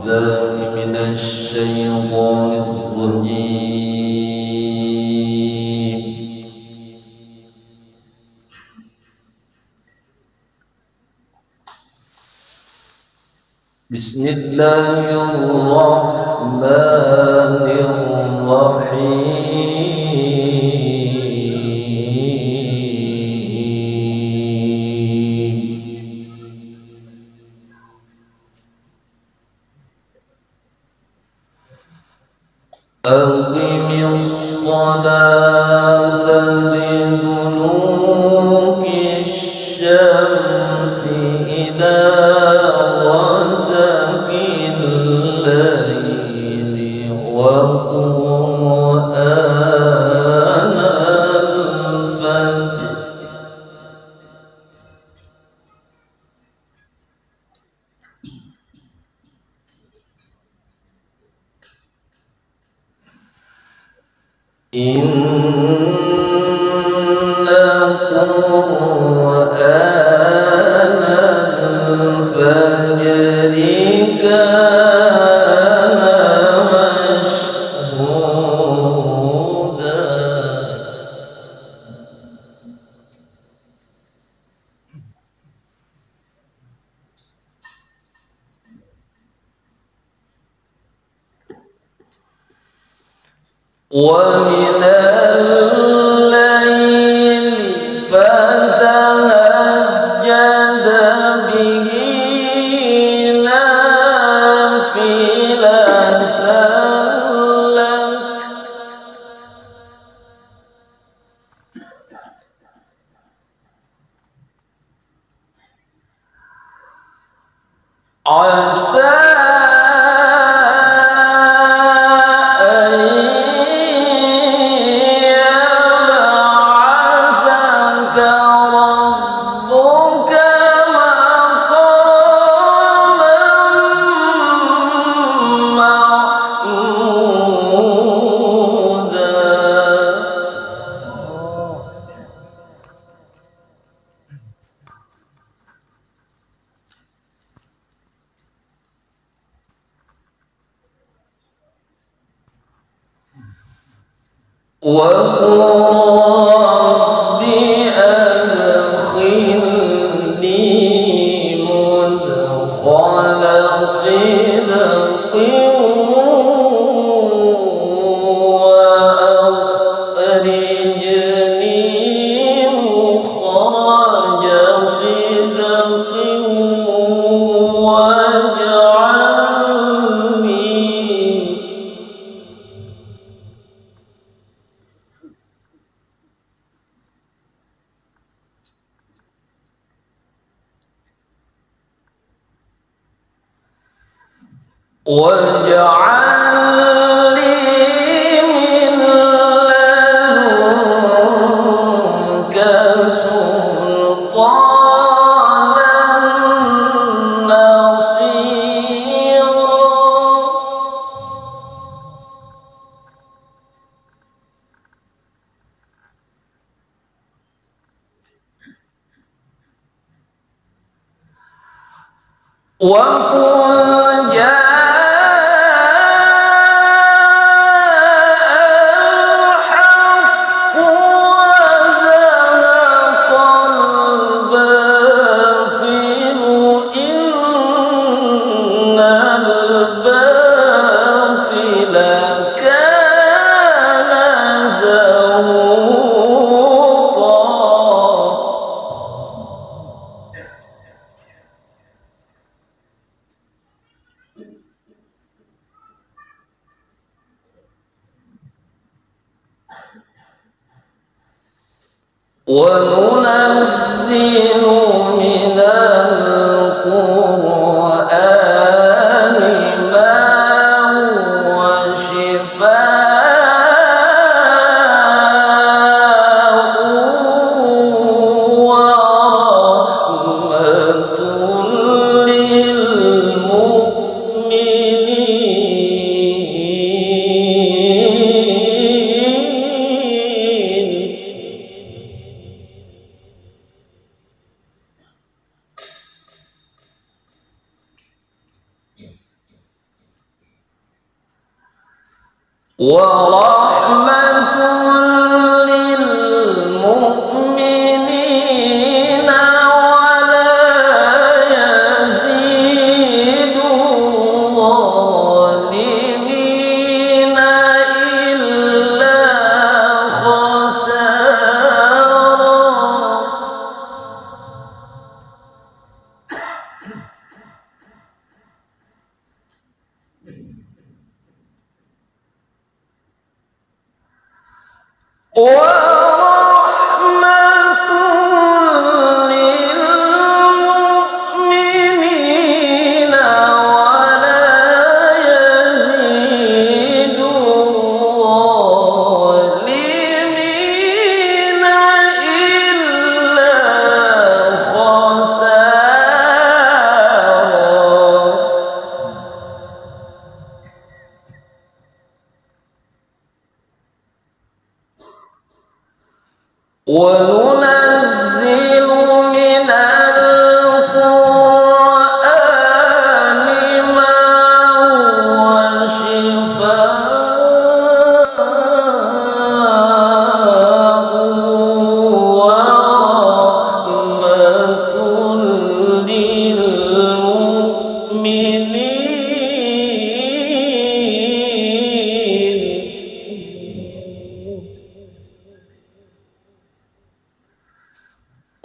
بالله من الشيطان الرجيم. بسم الله الرحمن الرحيم. أقم الصلاة لدلوك الشمس إلى غسق الليل وقرآن الفجر إن قرآن الفجر كان مشهودا ومن الليل فتهجد به نافلة لك عسى وقل رب أدخلني مدخل صدق وأخرجني مخرج صدق واجعل لي من لدنك سلطانا نصيرا وقل جاء الحق وزهق الباطل إن الباطل كان زهوقا وننزل من القرآن ما هو شفاء ورحمة للمؤمنين ورحمة للمؤمنين ولا يزيد الظالمين إلا خسارا. ورحمة للمؤمنين ولا يزيد الظالمين إلا خسارا. وننزل من القرآن ما هو شفاء ورحمة للمؤمنين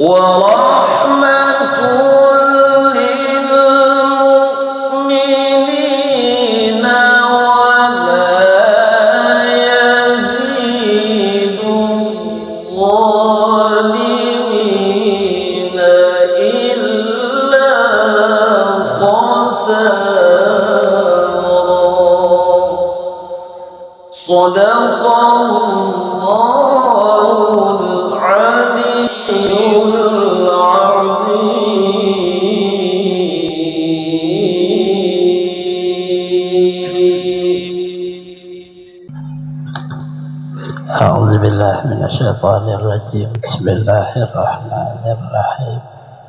ورحمة للمؤمنين ولا يزيد الظالمين إلا خسارا. صدق الله العلي أعوذ بالله من الشيطان الرجيم. بسم الله الرحمن الرحيم.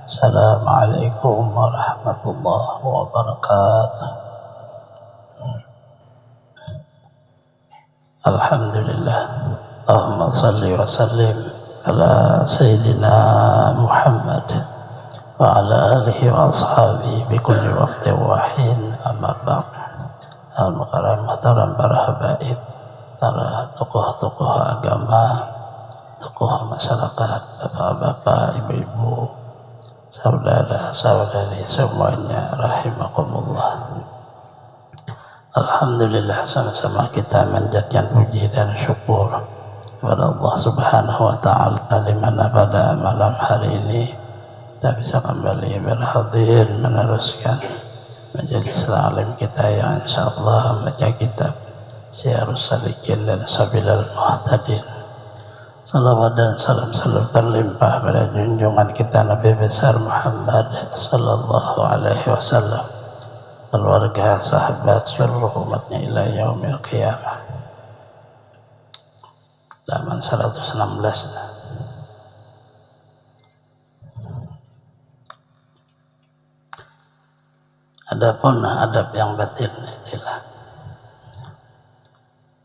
السلام عليكم ورحمة الله وبركاته. الحمد لله. اللهم صل وسلم على سيدنا محمد وعلى آله وأصحابه بكل وقت وحين. أما بعد. Al-Mukarram para habaib, para tokoh-tokoh agama, tokoh masyarakat, bapak-bapak, ibu-ibu, saudara-saudari semuanya, rahimakumullah. Alhamdulillah, sama-sama kita menjadikan puji dan syukur kepada Allah Subhanahu wa Ta'ala, di mana pada malam hari ini kita bisa kembali berhadir meneruskan majelis ta'lim kita yang insyaallah membaca kitab Syiarus Salikin dan Sabilal Muhtadin. Salawat dan salam selalu terlimpah pada junjungan kita Nabi besar Muhammad sallallahu alaihi wasallam, keluarga, sahabat, seluruh umatnya ila yaumil qiyamah. Halaman 116. Adapun adab yang batin itulah.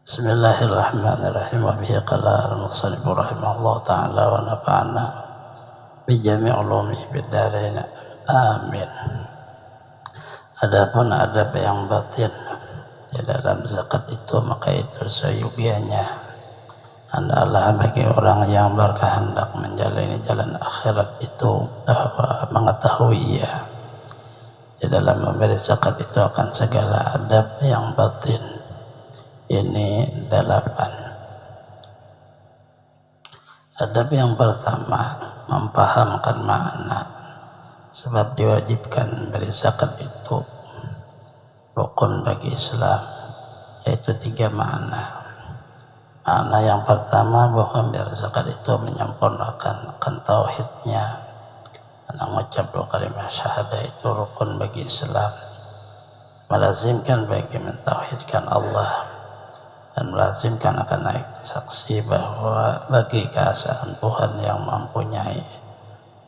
Bismillahirrahmanirrahim. Wa bihi qala al-musannif rahimahullah ta'ala wa nafa'ana bi jami' ulumi fid dharain. Amin. Adapun adab yang batin di dalam zakat itu, maka itu seyogianya adalah bagi orang yang berkehendak menjalani jalan akhirat itu bahwa mengetahui di dalam memberi zakat itu akan segala adab yang batin. Ini 8. Adab yang pertama, mempahamkan makna. Sebab diwajibkan memberi zakat itu rukun bagi Islam, yaitu 3 makna. Makna yang pertama bahwa memberi zakat itu menyempurnakan tauhidnya. Karena mengucap 2 kalimat syahadah itu rukun bagi Islam, melazimkan bagi mentauhidkan Allah dan melazimkan akan naik saksi bahwa bagi keesaan Tuhan yang mempunyai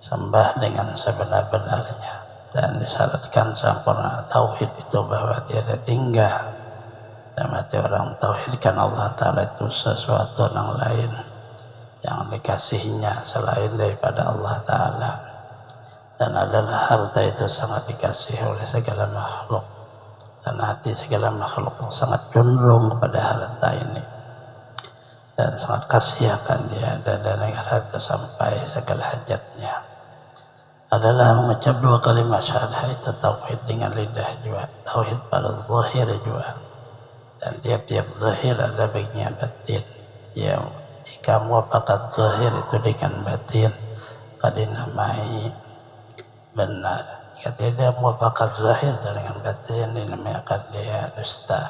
sembah dengan sebenar-benarnya, dan disyaratkan sempurna tauhid itu bahwa tiada tinggal Mati orang tauhidkan Allah Ta'ala itu sesuatu yang lain yang dikasihinya selain daripada Allah Ta'ala, dan adalah harta itu sangat dikasihi oleh segala makhluk, dan hati segala makhluk sangat cenderung kepada harta ini dan sangat kasih akan dia, dan dengan harta sampai segala hajatnya. Adalah mengucap 2 kalimat syahadah itu tauhid dengan lidah juga, tauhid pada zahir juga, dan tiap-tiap zahir ada bagian batin. Ya, jika muafakat zahir itu dengan batin akan dinamai benar. Jika tidak muafakat zahir itu dengan batin dinamakan dia dusta.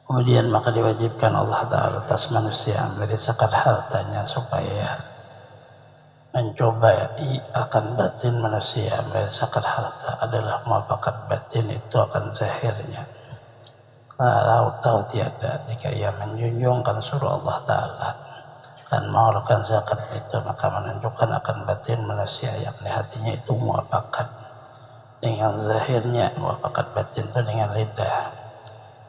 Kemudian maka diwajibkan Allah Ta'ala atas manusia memberi zakat hartanya supaya mencoba akan batin manusia. Memberi zakat harta adalah muafakat batin itu akan zahirnya. Kalau tahu tiada, jika ia menjunjungkan suruh Allah Ta'ala dan mengeluarkan zakat itu, maka menunjukkan akan batin manusia, yakni hatinya itu muafakat dengan zahirnya. Muafakat batin itu dengan lidah.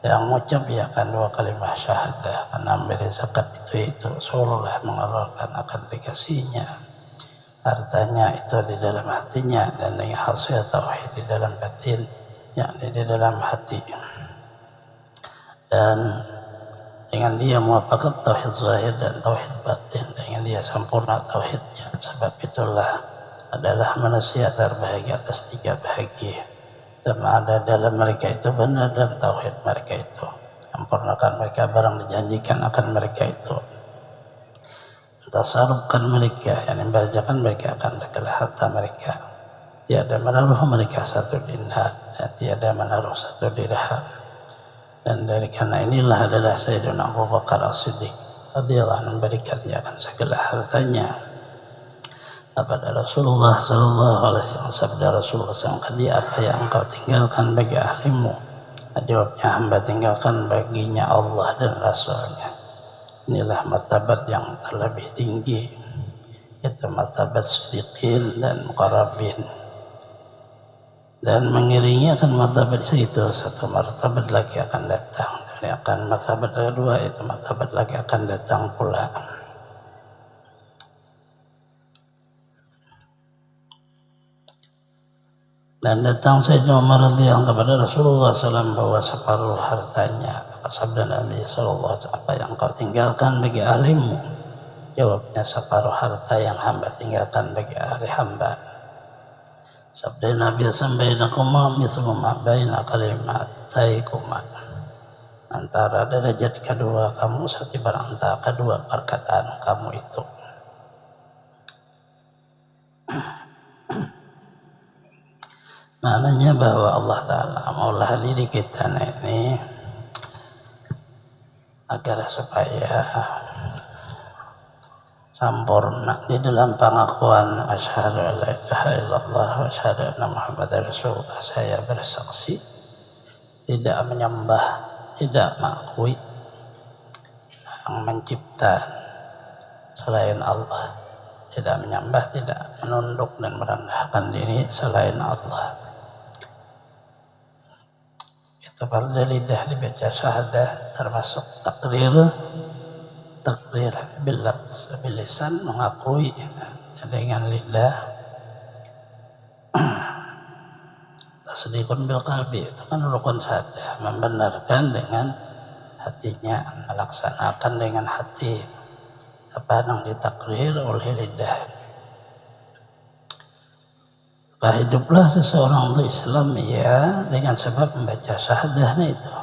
Yang mengucap ia akan 2 kalimat syahadah, karena memberi zakat itu seolah mengeluarkan akan dikasihnya hartanya itu di dalam hatinya, dan dengan hasil tauhid di dalam batin, yakni di dalam hati. Dan dengan dia muafakat tauhid zahir dan tauhid batin, dengan dia sempurna tauhidnya. Sebab itulah adalah manusia terbahagia atas 3 bahagia. Sama ada dalam mereka itu benar, dan tauhid mereka itu sempurnakan mereka barang dijanjikan akan mereka itu. Tasarrufkan mereka, yang membahagiakan mereka akan segala harta mereka. Tiada menaruh mereka 1 dinar, dan tiada menaruh 1 dirham. Dan dari karena inilah adalah Sayyidina Abu Bakar As-Siddiq radhiyallahu anhu memberikan dia akan segala hartanya kepada Rasulullah sallallahu alaihi wasallam. Sabda Rasulullah SAW, dia apa yang engkau tinggalkan bagi ahlimu? Jawabnya, hamba tinggalkan baginya Allah dan Rasulnya. Inilah martabat yang terlebih tinggi, itu martabat siddiqin dan muqarrabin. Dan mengiringi akan martabat itu 1 martabat lagi akan datang, dan akan martabat kedua itu martabat lagi akan datang pula. Dan datang Sayyidina Umar radhiyallahu kepada Rasulullah SAW bawa separuh hartanya. Sabda Nabi SAW, apa yang kau tinggalkan bagi ahlimu? Jawabnya, separuh harta yang hamba tinggalkan bagi ahli hamba. Sabda Nabi SAW, bainakuma mithlu ma baina kalimatayikuma. Antara derajat kedua kamu seperti antara kedua perkataan kamu itu. Maknanya bahwa Allah Ta'ala maulah diri kita ini agar supaya sempurna di dalam pengakuan asyhadu an la ilaha illallah wa asyhadu anna Muhammadar Rasulullah. Saya bersaksi tidak menyembah, tidak mengakui yang mencipta selain Allah, tidak menyembah, tidak menunduk dan merendahkan diri selain Allah. Itu pada lidah dibaca syahadah, termasuk takrir bil-lafz, bilisan mengakui dengan lidah. Tasdiqun bil qalbi, itu kan rukun syahadah, membenarkan dengan hatinya, melaksanakan dengan hati apa yang ditakrir oleh lidah. Hiduplah seseorang untuk Islam ya dengan sebab membaca syahadahnya itu.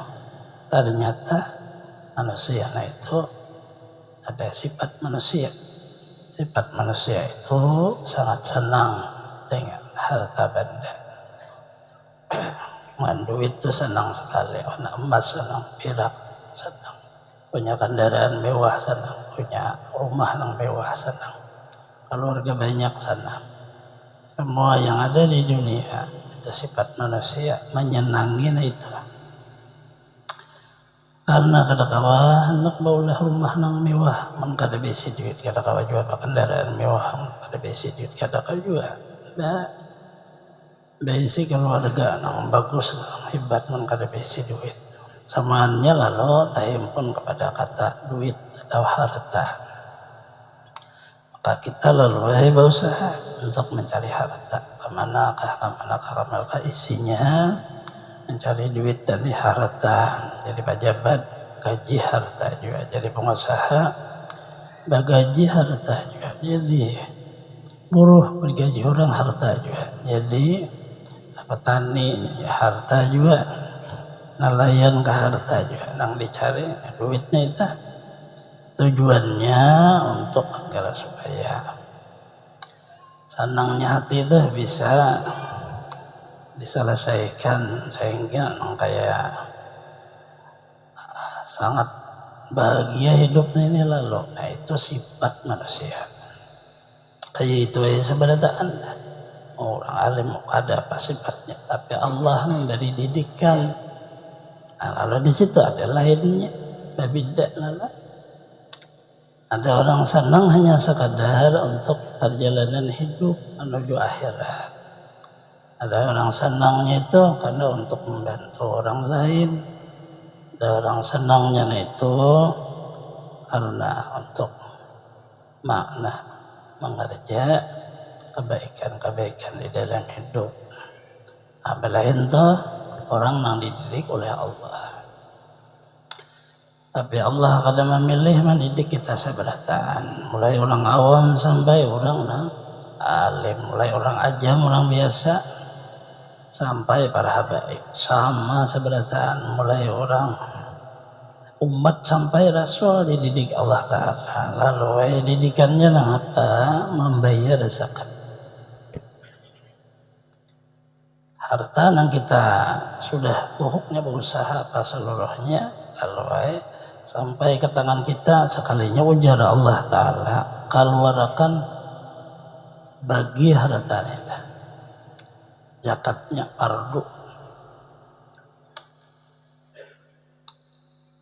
Ternyata manusia itu ada sifat manusia. Sifat manusia itu sangat senang dengan harta benda. Duit itu senang sekali, warna emas senang, perak senang, punya kendaraan mewah senang, punya rumah yang mewah senang, keluarga banyak senang. Semua yang ada di dunia itu sifat manusia menyenangi itu. Karena kada kawa hendak baulah rumah nang mewah, man kada besi duit, kada kawa juga kendaraan mewah, kada besi duit, kada kawa juga. Besi keluarga nang bagus, nang hebat, man kada besi duit. semuanya lalu terhimpun kepada kata duit atau harta. Maka kita lalu berusaha untuk mencari harta. Kemanakah isinya, mencari duit dari harta. Jadi pejabat gaji harta juga, jadi pengusaha bagaji harta juga, jadi buruh bergaji orang harta juga, jadi petani harta juga, nelayan ke harta juga, yang dicari duitnya itu tujuannya untuk agar supaya senangnya hati itu bisa diselesaikan sehingga kayak sangat bahagia hidupnya ini lalu. Nah itu sifat manusia kayak itu ya sebenarnya Anda orang alim ada apa sifatnya, tapi Allah memberi didikan. Nah, lalu di situ ada lainnya berbeda lalu. Ada orang senang hanya sekadar untuk perjalanan hidup menuju akhirat. Ada orang senangnya itu karena untuk membantu orang lain. Ada orang senangnya itu karena untuk makna mengerja kebaikan-kebaikan di dalam hidup. Apalagi itu orang yang dididik oleh Allah. Tapi Allah kadang memilih mendidik kita seberataan. Mulai orang awam sampai orang alim, mulai orang ajam, orang biasa sampai para habaib sama seberataan, mulai orang umat sampai rasul dididik Allah Ta'ala. Lalu didikannya apa? Membayar zakat. Harta yang kita sudah tuhuknya berusaha apa seluruhnya, lalu sampai ke tangan kita sekalinya ujar Allah Ta'ala keluarkan bagi hartanya itu zakatnya fardu.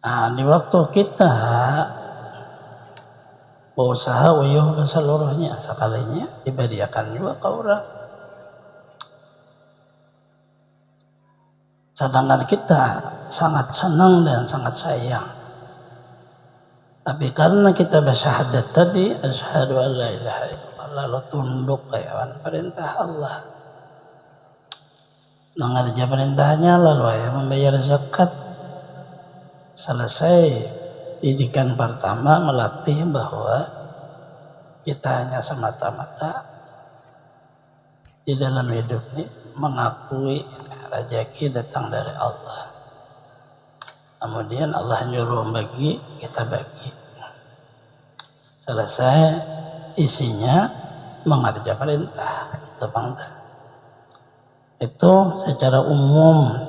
Nah di waktu kita berusaha uyuh ke seluruhnya sekalinya diberikan juga ke orang. Sedangkan kita sangat senang dan sangat sayang. Tapi karena kita bersyahadat tadi, asyhadu an la ilaha illallah, lalu tunduk kayak perintah Allah. Mengerja perintahnya lalu membayar zakat. Selesai didikan pertama melatih bahwa kita hanya semata-mata di dalam hidup ini mengakui rezeki datang dari Allah. Kemudian Allah nyuruh bagi, kita bagi. Selesai isinya mengerja perintah. Itu bangsa. Itu secara umum.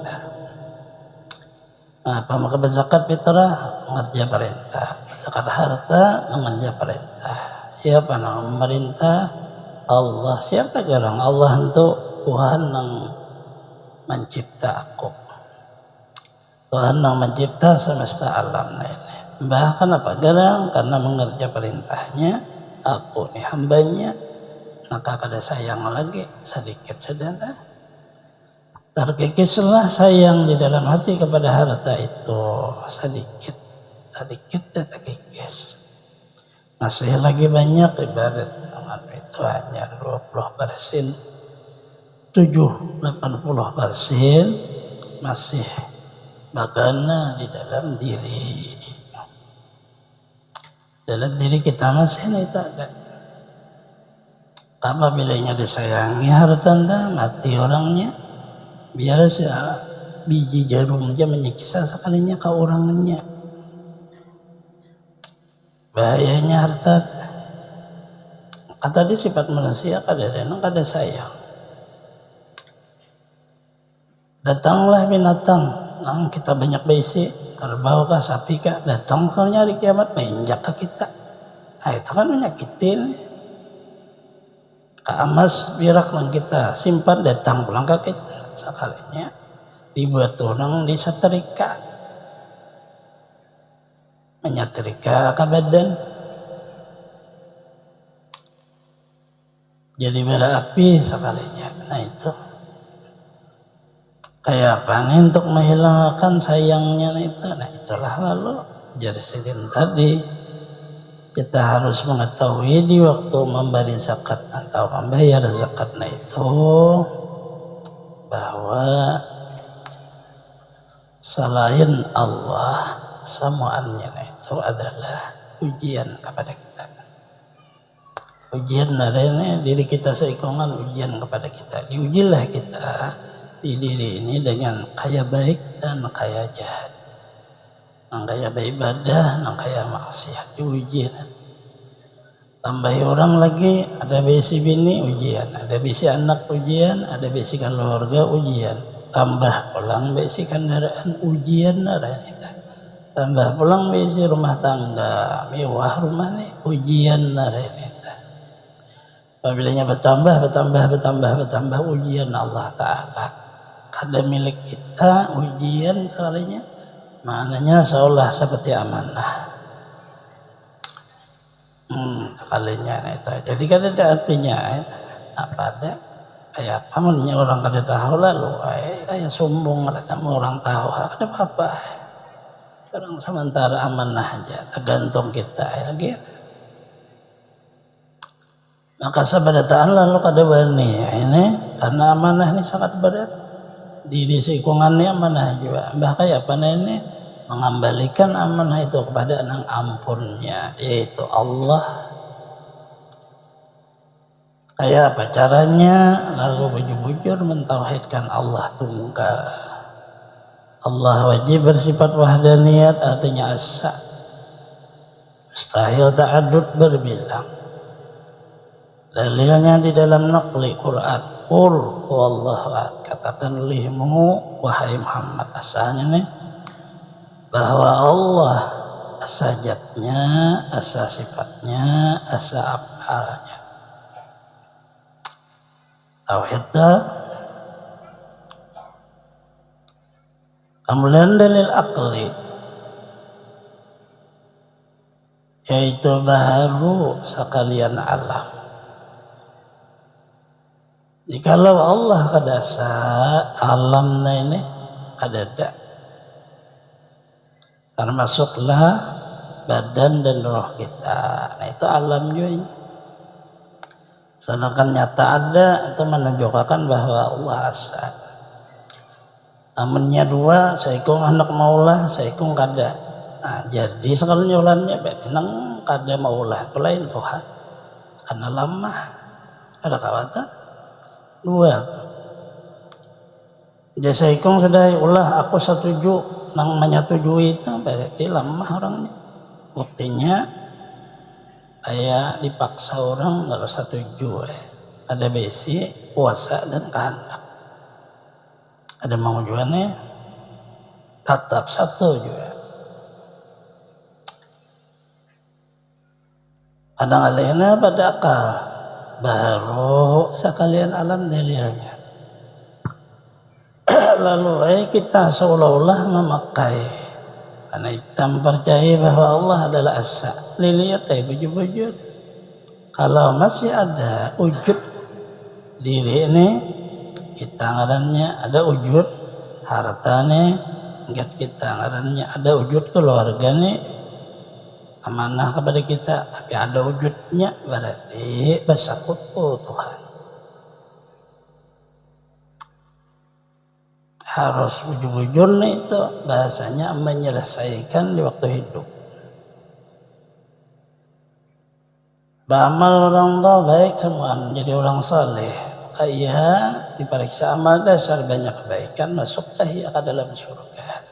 Nah, pemakaman zakat fitrah mengerja perintah. Zakat harta mengerja perintah. Siapa yang memerintah? Allah. Siapa orang? Allah itu Tuhan yang mencipta aku. Tuhan yang mencipta semesta alam ini. Bahkan apa garang karena mengerja perintahnya aku nih hambanya, maka kada sayang lagi sedikit saja. Terkikislah sayang di dalam hati kepada harta itu sedikit dan terkikis. Masih lagi banyak ibadat itu hanya 20%, 80% masih bagana di dalam diri. Dalam diri kita masih itu ada. Apabila disayangi harta mati orangnya, biar biji jarum aja menyiksa sekalinya ke orangnya. Bahayanya harta. Kata di sifat manusia kada sayang. Datanglah binatang yang kita banyak besi, kerbau kah, sapi kah, datang kalinya hari kiamat menginjak ke kita. Nah itu kan menyakitin. Keamas birak yang kita simpan datang pulang ke kita. Sekalinya dibuat orang disetrika. Menyetrika ke badan. Jadi bara api sekalinya. Nah itu. Kayak apa nih untuk menghilangkan sayangnya itu? Nah itulah lalu jadi sidin tadi kita harus mengetahui di waktu memberi zakat atau membayar zakatnya itu bahwa selain Allah semuanya itu adalah ujian kepada kita. Ujian dari diri kita seikongan ujian kepada kita. Diujilah kita di diri ini dengan kaya baik dan kaya jahat, yang kaya beribadah, yang kaya maksiat, diuji. Tambahi orang lagi, ada bisi bini ujian, ada bisi anak ujian, ada bisi keluarga ujian, tambah pulang bisi kendaraan ujian ada kita, tambah pulang bisi rumah tangga mewah rumah nih ujian ada kita. Apabila bertambah ujian Allah Ta'ala kada milik kita ujian kalinya maknanya seolah seperti amanah kalinya itu jadi kan ada artinya apa ada kayak pamannya orang kada tahu lalu kayak sombong kamu orang tahu ada apa orang sementara amanah aja tergantung kita lagi maka sabda ta'ala lalu kada berani ini karena amanah ini sangat berat di lingkungannya amanah juga bahkan apa ini mengembalikan amanah itu kepada yang ampunnya yaitu Allah. Kayak apa caranya? Lalu bujur-bujur mentauhidkan Allah tunggal. Allah wajib bersifat wahdaniyat artinya asa mustahil ta'adud berbilang. Dalilnya di dalam naqli Quran Qul huwallahu ahad, katakan limu wahai Muhammad asalnya nih bahwa Allah asa zatnya, asa sifatnya, asa afalnya. Tauhid kemudian dalil akli yaitu baharu sekalian alam. Jikalau Allah kadasa alamnya ini kadada termasuklah badan dan roh kita. Nah itu alam juga. Sedangkan nyata ada itu menunjukkan bahwa Allah asa. Amannya dua, saikung anak maulah, saikung kada. Nah jadi sekali nyulannya benang kada maulah itu lain Tuhan. Karena lemah ada kawatan. Dua jasa ikong sudah ulah aku setuju nang menyetujui itu berarti lemah orangnya buktinya kayak dipaksa orang kalau setuju ada besi puasa dan kehendak ada maujuannya tetap satu juga kadang alihnya pada akal baru sekalian alam dalilnya. Lalu kita seolah-olah memakai karena kita percaya bahwa Allah adalah asa. Lihat bujur-bujur. Kalau masih ada wujud diri ini kita ngarannya ada wujud hartanya, kita ngarannya ada wujud keluarga nih. Amanah kepada kita tapi ada wujudnya berarti bersakut Tuhan harus wujud-wujud itu bahasanya menyelesaikan di waktu hidup beramal orang tua baik semua menjadi orang saleh kayak diperiksa amal dasar banyak kebaikan masuklah ia ke dalam surga.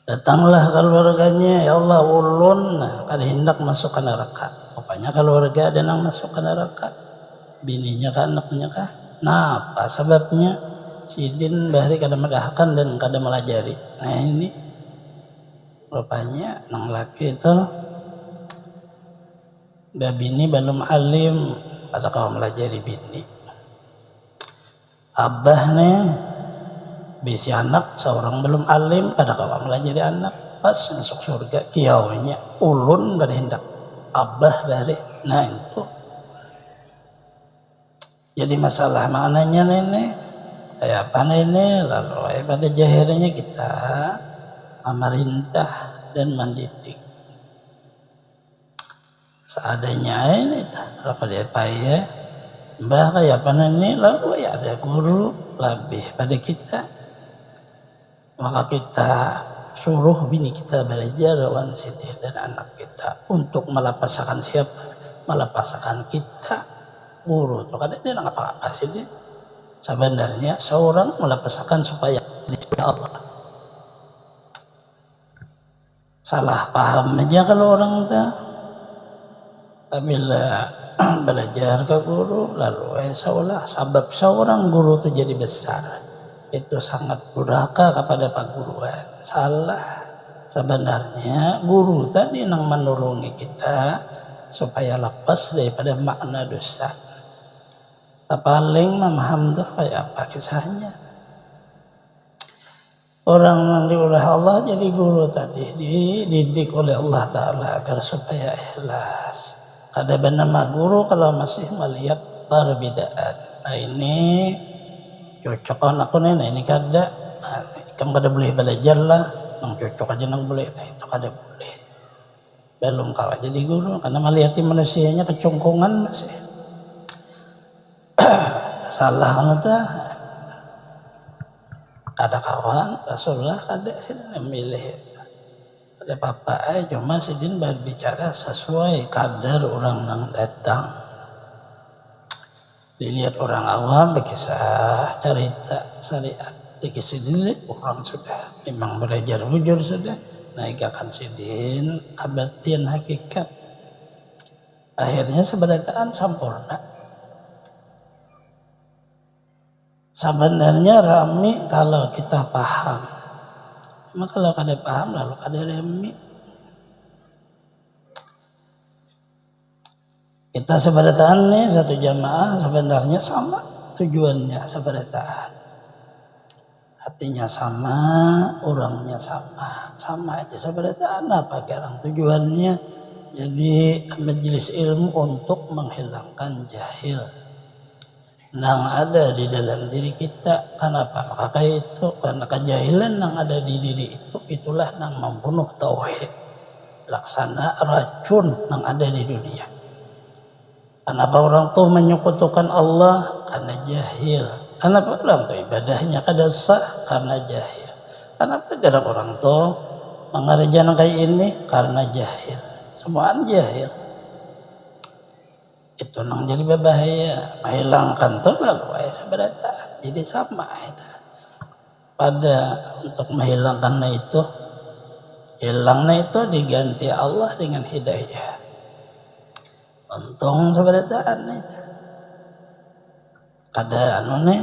Datanglah keluarganya, ya Allah ulun, kada hendak masuk ke neraka. Rupanya keluarga ada yang masuk ke neraka. Bininya kah, anaknya kah? Nah, apa sebabnya? Sidin bahari kada medahkan dan kada melajari. Nah ini rupanya nang laki itu dah bini belum alim, kada kau melajari bini. Abahnya bisi anak seorang belum alim kada kawa melajari anak pas masuk surga kiaunya ulun kada hendak abah bari nah itu jadi masalah maknanya nenek kayak apa ini, lalu pada jahirnya kita memerintah dan mendidik seadanya ini kalau dia payah mbah kayak apa ini, lalu ya ada guru lebih pada kita, maka kita suruh bini kita belajar wan sini dan anak kita untuk melepaskan siapa, melepaskan kita guru tuh kan dia nggak apa-apa sih dia. Sebenarnya seorang melepaskan supaya Allah. Salah paham aja kalau orang tuh. Bila belajar ke guru lalu seolah sebab seorang guru itu jadi besar itu sangat durhaka kepada paguruan. Salah. Sebenarnya guru tadi yang menolongi kita supaya lepas daripada makna dosa. Paling memaham tuh kayak apa kisahnya. Orang yang oleh Allah jadi guru tadi dididik oleh Allah Ta'ala agar supaya ikhlas. Ada bernama guru kalau masih melihat perbedaan. Nah ini cocok anakku nih, nah ini kada. Nah, kamu kada boleh belajar lah. Nang cocok aja nang boleh. Nah itu kada boleh. Belum kau jadi guru karena melihat manusianya kecongkongan masih. Salah nata ada kawan Rasulullah kada sih memilih ada papa cuma sidin berbicara sesuai kadar orang yang datang. Dilihat orang awam berkisah cerita syariat dikisah orang sudah memang belajar bujur sudah naikkan sidin abadian hakikat akhirnya seberataan sempurna. Sebenarnya rami kalau kita paham. Maka kalau kada paham lalu kada rami. Kita seberataan nih satu jamaah sebenarnya sama tujuannya seberataan. Hatinya sama, orangnya sama. Sama aja seberataan apa sekarang tujuannya. Jadi majelis ilmu untuk menghilangkan jahil yang ada di dalam diri kita. Kenapa? Maka itu karena kejahilan yang ada di diri itu itulah yang membunuh tauhid, laksana racun yang ada di dunia. Kenapa orang tuh menyekutukan Allah? Karena jahil. Kenapa orang tuh ibadahnya kada sah? Karena jahil. Kenapa kadang orang tuh mengerjakan kayak ini? Karena jahil. Semuaan jahil. Itu nang jadi berbahaya, menghilangkan tuh lalu seberata jadi sama itu. Pada untuk menghilangkan itu, hilangnya itu diganti Allah dengan hidayah. Untung seberataan itu. Ada nih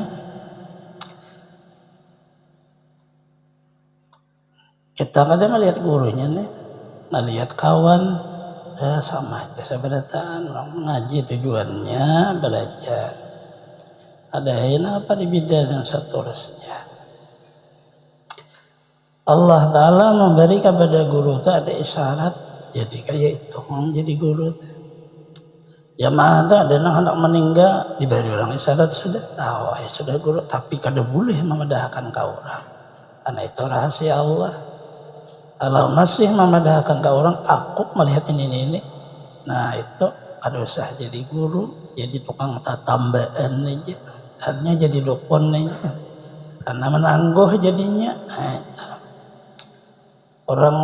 kita kadang melihat gurunya nih, melihat kawan. Sama aja seberataan mengaji tujuannya belajar. Ada yang apa di bidang yang seterusnya. Allah Ta'ala memberi kepada guru itu ada isyarat jadi kayak itu menjadi guru. Jamaah itu ada anak meninggal diberi orang isyarat sudah tahu ya sudah guru tapi kada boleh memedahkan ke orang karena itu rahasia Allah. Kalau masih memedahkan ke orang, aku melihat ini. Nah itu ada usah jadi guru, jadi tukang tambahan aja. Artinya jadi dukun aja. Karena menangguh jadinya. Nah, itu. Orang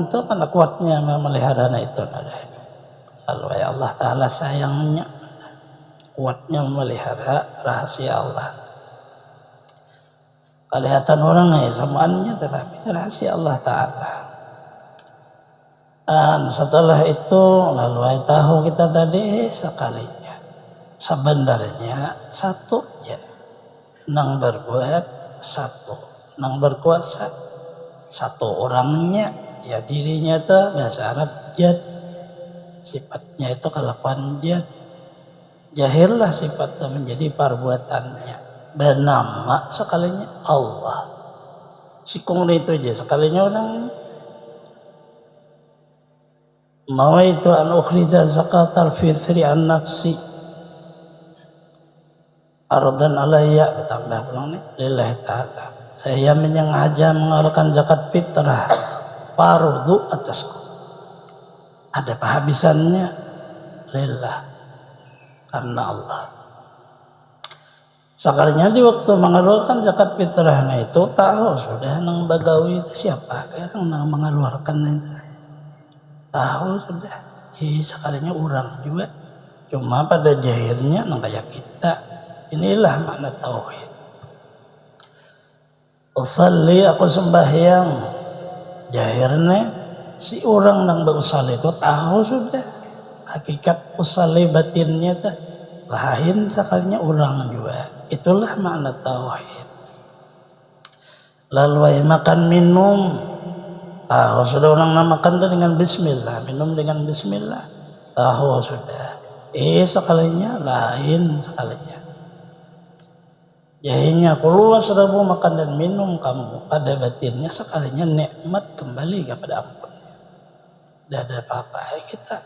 itu karena kuatnya memelihara itu. Kalau ya Allah Ta'ala sayangnya, kuatnya memelihara rahasia Allah. Kelihatan orang semuanya tetapi rahasia Allah Ta'ala. Dan setelah itu lalu tahu kita tadi sekalinya sebenarnya satu ya nang berbuat satu nang berkuasa satu orangnya ya dirinya itu bahasa Arab jad sifatnya itu kelakuan jad jahil lah sifatnya menjadi perbuatannya bernama sekalinya Allah sikung itu aja sekalinya orang mau itu an ukhrija zakatal fitri an nafsi ardan alayya, bertambah pulang nih, lillahi ta'ala. Saya menyengaja mengeluarkan zakat fitrah fardu atasku. Ada penghabisannya lillah, karena Allah. Sekalinya di waktu mengeluarkan zakat fitrahnya itu tahu sudah nang bagawi itu siapa yang nang mengeluarkan itu. Tahu sudah. Sekalinya orang juga. Cuma pada jahirnya nang kayak kita. Inilah makna tauhid. Usalli, aku sembahyang. Jahirnya si orang nang berusalli itu tahu sudah. Hakikat usalli batinnya tuh lain sekalinya orang juga. Itulah makna tauhid. Lalu makan minum, tahu sudah orang makan itu dengan bismillah, minum dengan bismillah, tahu sudah. Sekalinya lain sekalinya. Jadinya keluar sudah mau makan dan minum kamu pada batinnya sekalinya nikmat kembali kepada ampun. Tidak ada apa-apa kita.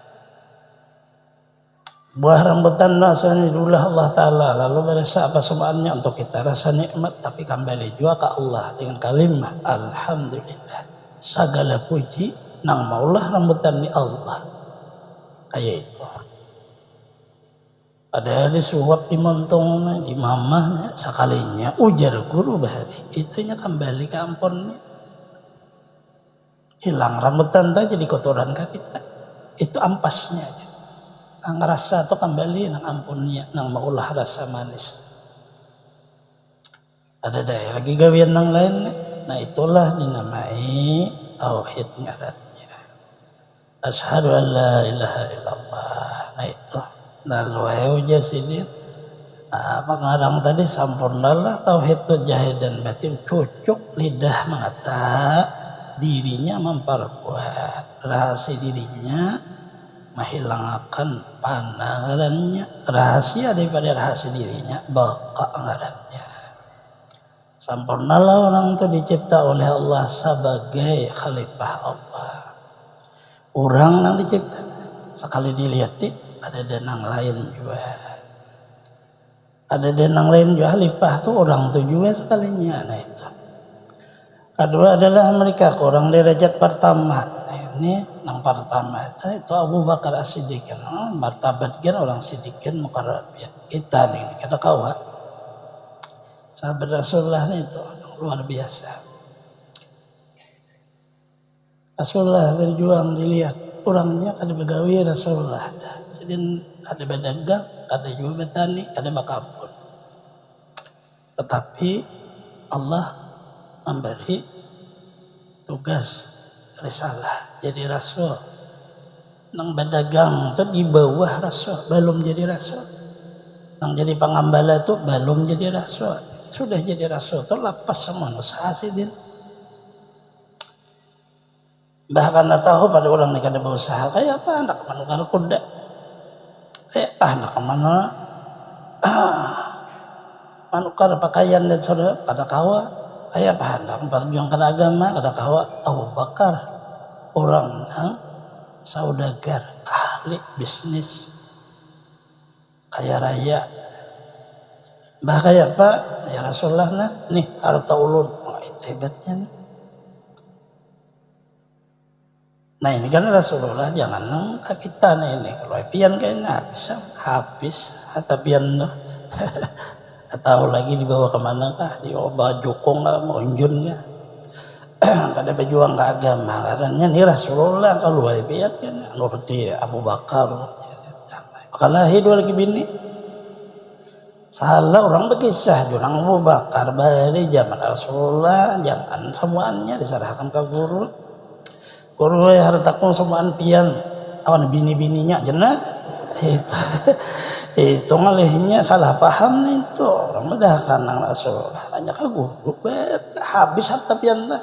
Buah rambutan rasanya dulu Allah Ta'ala, lalu berasa apa semuanya untuk kita rasa nikmat, tapi kembali juga ke Allah dengan kalimah alhamdulillah, segala puji nang maulah rambutan ni Allah. Kayak itu. Padahal disuap di montong di mamahnya sekalinya ujar guru bahari itunya kembali ke ampunnya. Hilang rambutan tuh jadi kotoran ke kita. Itu ampasnya aja. Nang rasa tuh kembali nang ampunnya, nang maulah rasa manis. Ada daya lagi gawian nang lain. Nah itulah dinamai tauhid ngarannya. Asyhadu an la ilaha illallah. Nah itu. Lalu aja sini. Pengarang tadi sempurnalah tauhid itu jahid dan batin, cucuk lidah mata dirinya memperkuat rahasia dirinya, menghilangkan pandangannya rahasia daripada rahasia dirinya baka ngarannya. Sempurnalah orang itu dicipta oleh Allah sebagai khalifah Allah. Orang yang dicipta sekali dilihat ada denang lain juga. Ada denang lain juga khalifah tuh orang tuh juga sekalinya. Nah itu. Kedua adalah mereka orang derajat pertama. Nah, ini yang pertama itu Abu Bakar As-Siddiq. Martabat kan orang Siddiqin mukarrabin. Kita nih kita kawan. Sahabat Rasulullah itu luar biasa. Rasulullah berjuang dilihat orangnya kada begawi Rasulullah. Jadi ada berdagang, ada juga bertani, ada berkebun. Tetapi Allah memberi tugas risalah jadi rasul. Nang berdagang itu di bawah rasul, belum jadi rasul. Nang jadi pengambala itu belum jadi rasul. Sudah jadi rasul itu lapas sama usaha sidin. Bahkan tahu pada orang yang kada berusaha kayak apa anak manukar kuda. Anak mana manukar pakaian dan saudara kada kawa kayak apa anak memperjuangkan agama kada kawa. Abu Bakar orang yang saudagar ahli bisnis kaya raya. Bah kayak apa ya Rasulullah nah nih harta ulun. Wah, itu hebatnya nih. Nah ini kan Rasulullah jangan nang kita nih ini kalau pian kayaknya habis atau pian tahu lagi dibawa kemana kah dibawa jokong nggak mau unjun nggak kada berjuang ke agama karena ini Rasulullah kalau pian kan nurti Abu Bakar kalau hidup lagi bini salah orang berkisah jurang Abu Bakar dari zaman Rasulullah jangan semuanya diserahkan ke guru. Guru hartaku semuaan pian awan bini-bininya jenah itu ngalihnya salah paham nih itu orang bedah kanang Rasulullah hanya ke guru habis harta pian lah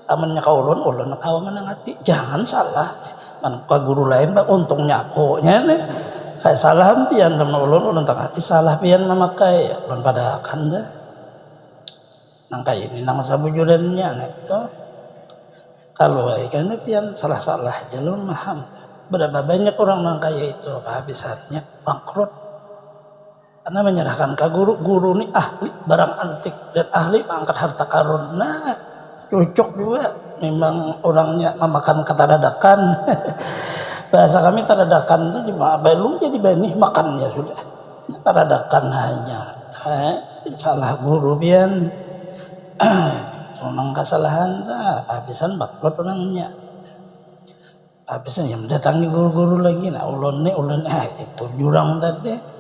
amannya ka ulun kawa menang hati jangan salah man ka guru lain bah untungnya aku nya nih kayak salah pian sama ulun tak hati salah pian memakai ulun pada akan dah nang kayak ini nang sabujurannya nah itu kalau karena pian salah-salah jalur maham. Berapa banyak orang yang kaya itu kehabisannya bangkrut. Karena menyerahkan ke guru nih ahli barang antik dan ahli mengangkat harta karun. Nah, cocok juga. Memang orangnya memakan ketadadakan. Bahasa kami tadadakan itu belum jadi benih makannya sudah. Tadadakan hanya. Salah guru pian. Memang kesalahan habisan baklot orangnya. Habisan yang mendatangi guru-guru lagi. Nah ulun itu jurang tadi.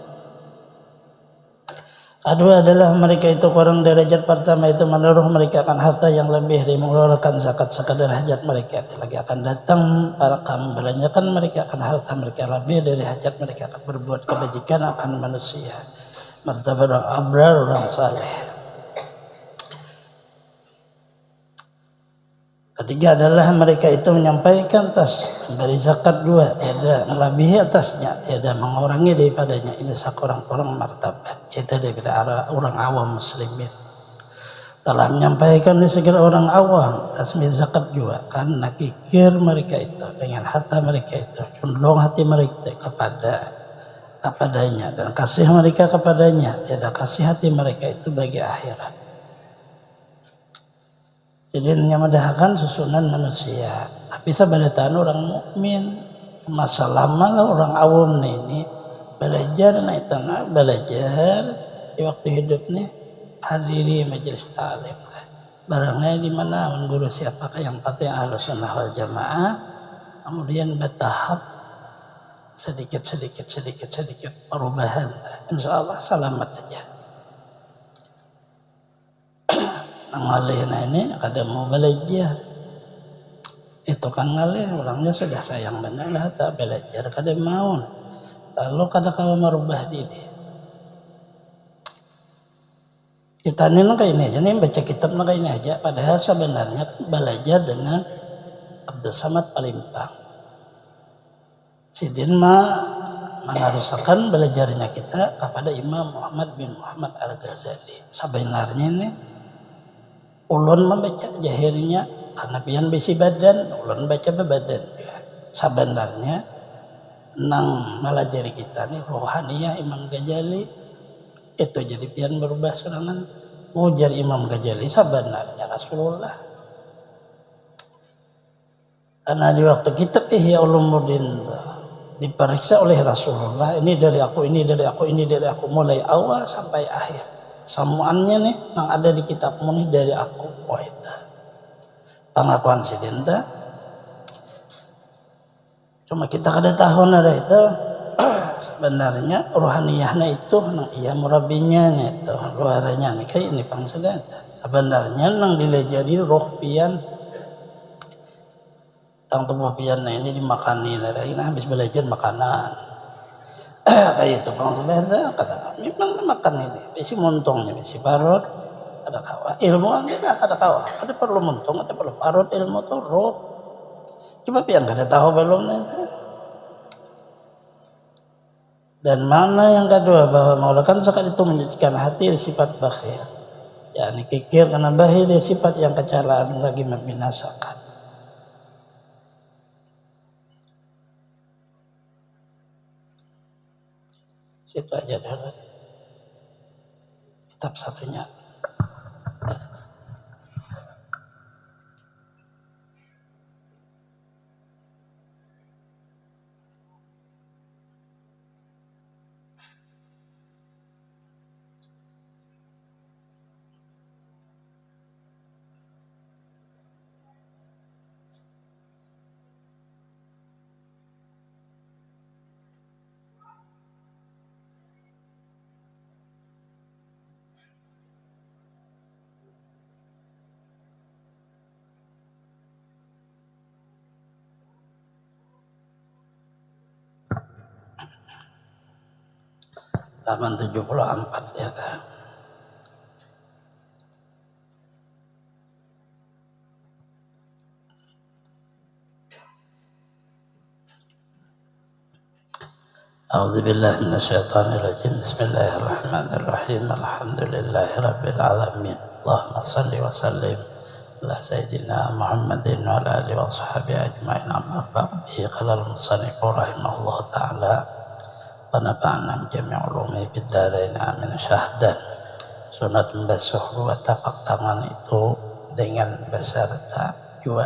Kedua adalah mereka itu orang derajat pertama itu menaruh mereka akan harta yang lebih dari mengeluarkan zakat sekadar hajat mereka. Lagi akan datang para kamu belanjakan mereka akan harta mereka lebih dari hajat mereka akan berbuat kebajikan akan manusia. Martabat orang abrar, orang saleh. Ketiga adalah mereka itu menyampaikan dari zakat dua, tiada melebihi atasnya, tiada mengurangi daripadanya. Ini orang martabat. Itu daripada orang awam muslimin. Telah menyampaikan di segala orang awam tasbih zakat juga karena kikir mereka itu dengan harta mereka itu condong hati mereka kepadanya dan kasih mereka kepadanya, tiada kasih hati mereka itu bagi akhirat. Jadi menyamadahakan susunan manusia. Tapi sebenarnya orang mukmin masalah malah orang awam ini belajar belajar di waktu hidupnya hadiri majelis ta'lim. Barangnya di mana guru siapakah yang patih Ahlussunnah wal Jamaah, kemudian bertahap sedikit perubahan. Insyaallah selamat aja. Ngalihna ini kada mau belajar itu kan ngalih orangnya sudah sayang benar lah tak belajar kada mau lalu kada kau merubah diri kita ini kayak ini aja nih baca kitab kayak ini aja padahal sebenarnya belajar dengan Abdul Samad Palimpang Sidin menarusakan belajarnya kita kepada Imam Muhammad bin Muhammad Al-Ghazali sebenarnya ini ulun membaca jahirnya karena pian bisi badan, ulun baca bebadan. Sebenarnya nang melajari kita nih rohaniyah Imam Ghazali itu jadi pian berubah serangan. Ujar Imam Ghazali sebenarnya Rasulullah. Karena di waktu kitab Ihya Ulumuddin diperiksa oleh Rasulullah, ini dari aku mulai awal sampai akhir. Semuanya nih yang ada di kitabmu nih dari aku. Oh itu pengakuan sidinta. Cuma kita kada tahu ada itu sebenarnya rohaniyahnya itu nang iya murabinya nih itu luarnya nih kayak ini pangsilan. Sebenarnya nang dilejari roh pian tang tubuh pian ini dimakani nah ini habis belajar makanan. Kayak itu bang sudah kata memang makan ini besi montongnya besi parut ada kawa ilmu ada kawa ada perlu montong ada perlu parut ilmu tuh roh coba pian kada tahu belum nanti dan mana yang kedua bahwa maulakan sekali itu menjadikan hati sifat bakhil yakni kikir karena bakhil sifat yang kecelakaan lagi membinasakan. Itu aja dulu kitab satunya. Halaman 74 ya kan. A'udzu billahi minasyaitonir rajim. Bismillahirrahmanirrahim. Alhamdulillahirabbil alamin. Allahumma shalli wa sallim ala sayyidina Muhammadin wa ala alihi wa sahbihi ajmain. Amma ba'd. Qala al-musannif rahimahullah ta'ala wa nafa'na jami' ulumi fid dharain amin syahdan. Sunat membasuh dua tapak tangan itu dengan beserta jua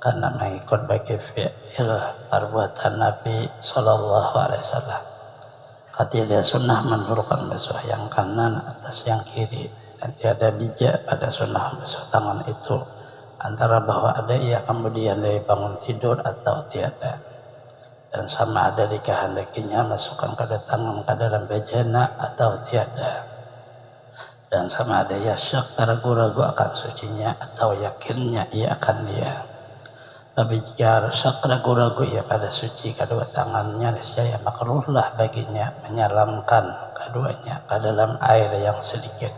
karena mengikut bagi fi'il perbuatan Nabi sallallahu alaihi wasallam. Kata dia sunnah menurunkan basuh yang kanan atas yang kiri, dan tiada bijak pada sunnah basuh tangan itu antara bahwa ada ia kemudian dari bangun tidur atau tiada, dan sama ada dikehendakinya masukkan kedua tangan ke dalam bejana atau tiada, dan sama ada ia syak ragu-ragu akan sucinya atau yakinnya ia akan dia. Tapi jika syak ragu-ragu ia pada suci kedua tangannya, niscaya makruhlah baginya menyalamkan keduanya ke dalam air yang sedikit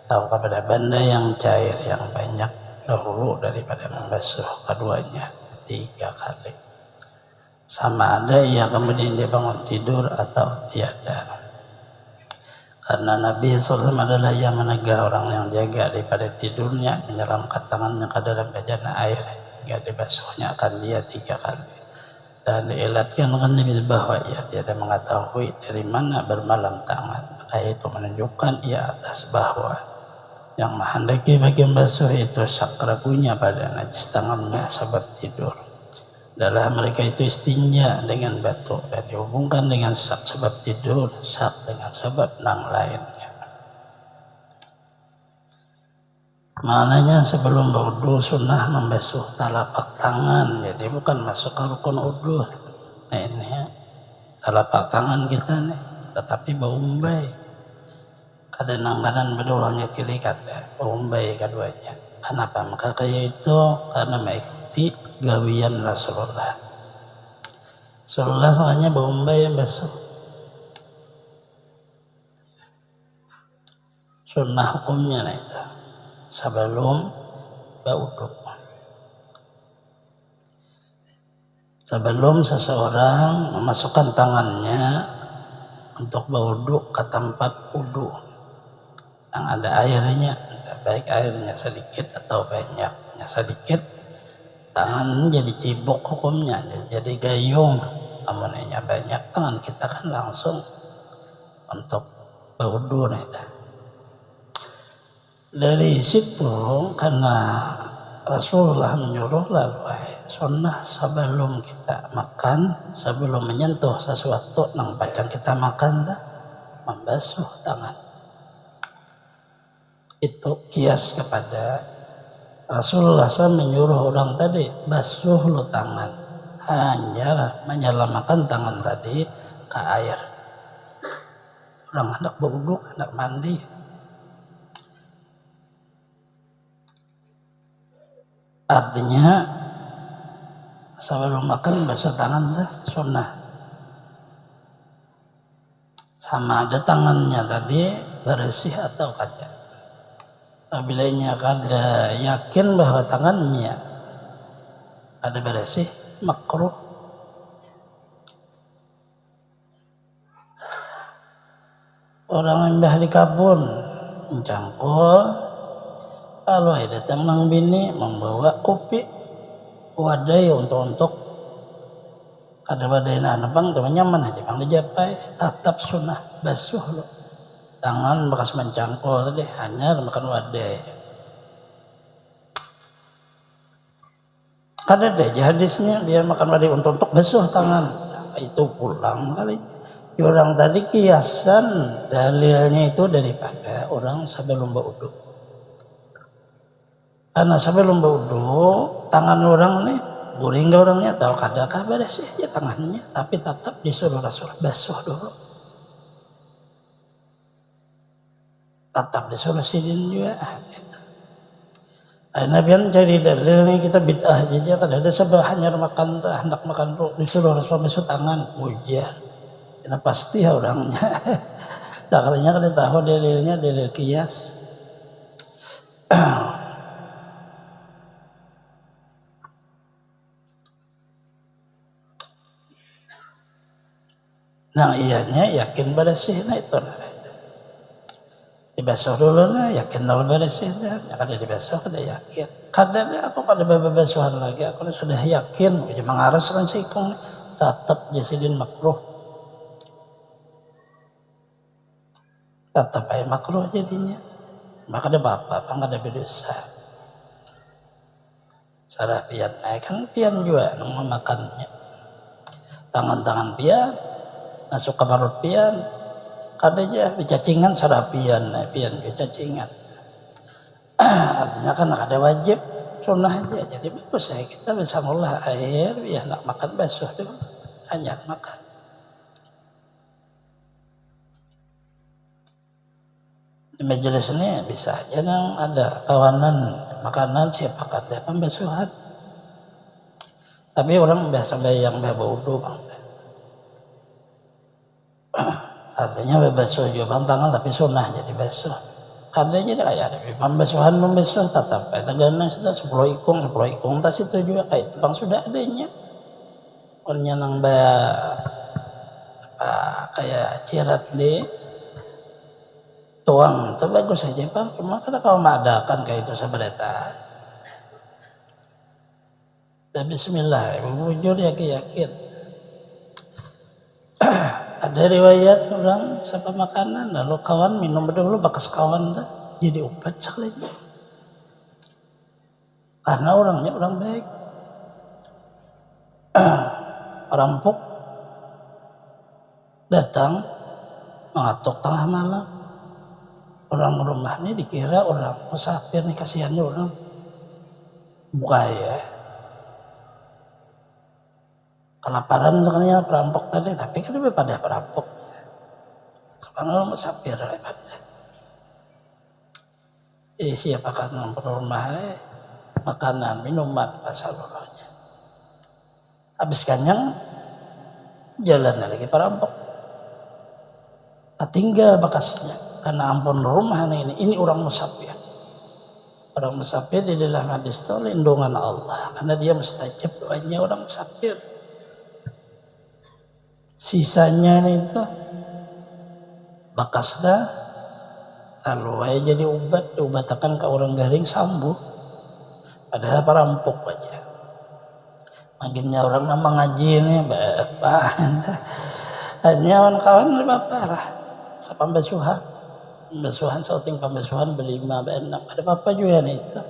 atau kepada benda yang cair yang banyak dahulu daripada membasuh keduanya 3 kali. Sama ada ia kemudian dia bangun tidur atau tiada. Karena Nabi SAW adalah yang menegah orang yang jaga daripada tidurnya, menyelamkan tangannya ke dalam bejana air hingga dibasuhnya akan dia 3 kali. Dan diilatkan dengan Nabi bahwa ia tidak mengetahui dari mana bermalam tangan, maka itu menunjukkan ia atas bahwa yang menghendaki bagi membasuh itu syak ragunya pada najis tangannya sebab tidur. Adalah mereka itu istinja dengan batu dan dihubungkan dengan syak sebab tidur, syak dengan sebab yang lainnya. Maknanya sebelum berwudu sunnah membasuh telapak tangan, jadi bukan masuk ke rukun wudu. Nah ini ya, telapak tangan kita nih, tetapi baumbai. Kadang-kadang berulangnya kiri kada, baumbai keduanya. Kenapa? Maka kayak itu karena mengikuti gawian Rasulullah. Rasulullah soalnya baumbai yang basuh. Sunnah hukumnya nah itu. Sebelum berwudu. Sebelum seseorang memasukkan tangannya untuk berwudu ke tempat wudu yang ada airnya, baik airnya sedikit atau banyaknya sedikit, tangan jadi cibuk hukumnya, jadi gayung. Amunnya banyak tangan kita kan langsung untuk berwudu nih. Dari situ karena Rasulullah menyuruh lalu sunnah sebelum kita makan, sebelum menyentuh sesuatu yang bacaan kita makan membasuh tangan. Itu kias kepada Rasulullah SAW menyuruh orang tadi basuh lo tangan, hanya menyelamatkan tangan tadi ke air. Orang hendak berwudu, hendak mandi, artinya sebelum makan basuh tangan sunnah. Sama ada tangannya tadi bersih atau kada. Apabila kada yakin bahwa tangannya ada bersih, makruh. Orang yang di kabun mencangkul, kalau datang nang bini membawa kopi wadai untuk kada wadai bang cuma nyaman aja bang dijapai, tetap sunnah basuh lo tangan bekas mencangkul tadi hanya makan wadai. Kada deh hadisnya dia makan wadai untuk basuh tangan, itu pulang kali. Orang tadi kiasan dalilnya itu daripada orang sebelum berwudu. Karena sebelum berwudu tangan orang nih guring orangnya tahu kadakah bersih aja tangannya, tapi tetap disuruh Rasul basuh dulu. Tetap disuruh sidin juga. Gitu. Nabi yang cari dalil nih kita bid'ah aja kan ada sebab hanya makan hendak makan dulu disuruh Rasul basuh tangan ujian. Karena pasti orangnya. Sakalnya kada tahu dalilnya dalil kias. Nah ianya yakin bersih nah itu dibasuh dulu lah yakin dulu bersih dah kada dibasuh kada yakin kada aku kada bebasuhan lagi aku sudah yakin jangan mengaras kan sikung tetap jasidin makruh tetap aja makruh jadinya. Maka ada bapak nggak ada berdosa. Sarah pian, kan pian juga nang makannya. Tangan-tangan pian masuk ke perut pian, kadanya bicacingan sarah pian bicacingan. Artinya kan ada wajib sunnah aja, jadi bagus ya kita bisa ngolah air ya nak makan basuh dulu, hanya makan. Di majelis ini bisa aja nang ada kawanan makanan siapa kada pembasuhan. Tapi orang biasa bayang berwudu bang. Artinya bebasuh juga bang tangan tapi sunnah jadi basuh. Kada jadi kayak ada pembasuhan tetap kayak tagana sudah 10 ikung tas itu juga kayak itu bang sudah adanya. Orangnya nang kayak cirat deh. Tuang itu bagus saja bang, cuma kada kau mengadakan kayak itu seberetan. Dan bismillah, bujur yakin. Ada riwayat orang siapa makanan, lalu kawan minum dulu bakas kawan dah, jadi obat sekalinya. Karena orangnya orang baik. Perampok datang mengatuk tengah malam. Orang rumah ini dikira orang musafir nih, kasihan orang buaya kelaparan sekalinya perampok tadi, tapi kan lebih pada perampok sekarang orang musafir pada siapa kan rumah makanan minuman pasal orangnya habis kanyang jalan lagi perampok tak tinggal bekasnya. Karena ampun rumah ini orang musafir. Orang musafir di dalam hadis itu lindungan Allah. Karena dia mustajab doanya orang musafir. Sisanya itu bakasnya kalau jadi diobatakan ke orang garing sambuh. Padahal perampok aja. Makinnya orang nama ngaji ini bapak. Hanya kawan-kawan bapak lah. Sapambasuhan. Pembasuhan sauting pembasuhan berlima berenam ada apa juga nih itu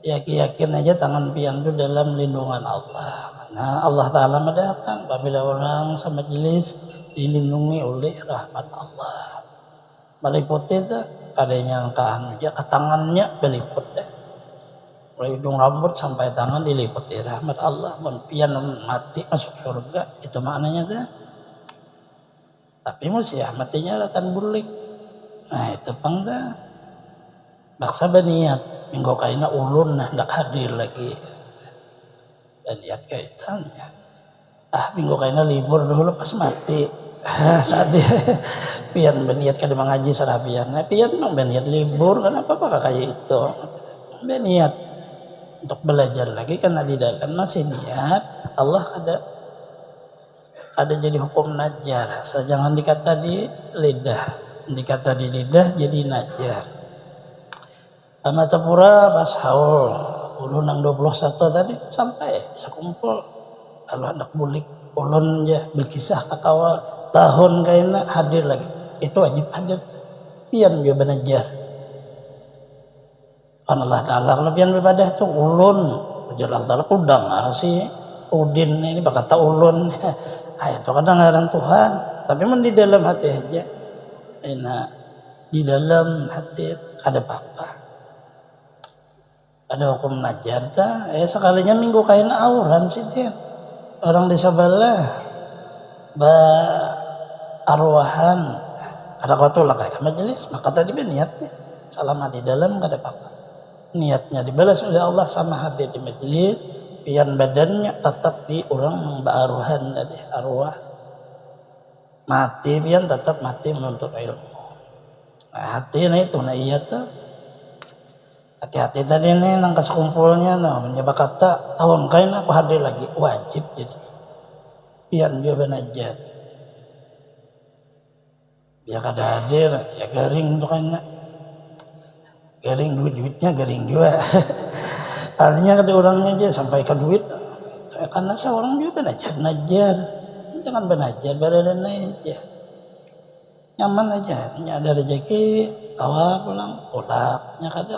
yakin aja tangan pian itu dalam lindungan Allah. Karena Allah Ta'ala mendatang apabila orang sama majelis dilindungi oleh rahmat Allah. Meliput itu kadanya angkaan aja ke tangannya beliput deh mulai hidung rambut sampai tangan diliputi rahmat Allah. Pian mati masuk surga itu maknanya tuh. Tapi mesti matinya datang bulik. Nah itu pangda baksa baniat minggu kaina ulun hendak hadir lagi baniat kaitannya minggu kaina libur dulu pas mati saat dia pian baniat kada mengaji sarah pian pian memang baniat libur kenapa kayak itu baniat untuk belajar lagi karena di dalam masih niat Allah ada jadi hukum najar jangan dikata di lidah dikata di lidah jadi najar. Sama Capura pas haul ulun nang 21 tadi sampai sekumpul kalau anak bulik ulun ya berkisah ke kawal tahun kayaknya hadir lagi itu wajib hadir pian dia benajar. Allah Ta'ala kalau pian beribadah tuh ulun Allah Ta'ala udang si udin ini berkata ulun itu kadang ngaran Tuhan tapi di dalam hati aja. Enak di dalam hati ada apa-apa ada hukum najar sekalinya minggu kain auran sih dia orang di sebelah arwahan ada kau lah kayak majelis maka tadi niatnya selama di dalam gak ada apa-apa niatnya dibalas oleh Allah sama hadir di majelis pian badannya tetap di orang arwahan dari arwah mati pian tetap mati menuntut ilmu. Nah, hati itu iya tuh. Hati-hati tadi nih nang kesekumpulnya mencoba kata tahun kain aku hadir lagi wajib jadi. Pian dia benajar. Dia kada hadir ya garing tuh kan. Garing duitnya garing juga. Artinya kada orangnya aja sampai ke duit karena seorang juga benajar. Jangan benajar badan aja nyaman aja, nya ada rezeki awal pulang ulaknya kada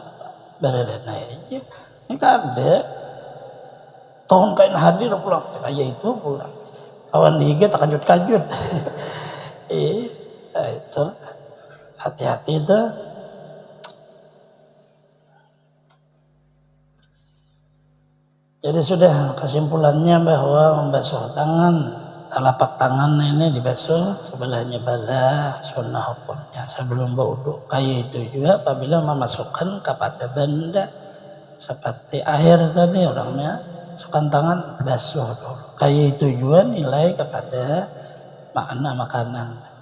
berada aja. Ini kada tahun kain hadir pulang kayak itu pulang kawan diga terkajut-kajut. Nah itu hati-hati itu. Jadi sudah kesimpulannya bahwa membasuh tangan, telapak tangan ini dibasuh, sebelahnya bala, sunnah hukumnya sebelum berwudu. Kayak itu juga apabila memasukkan kepada benda seperti air tadi orangnya masukkan tangan basuh dulu. Kayak itu juga nilai kepada makna makanan.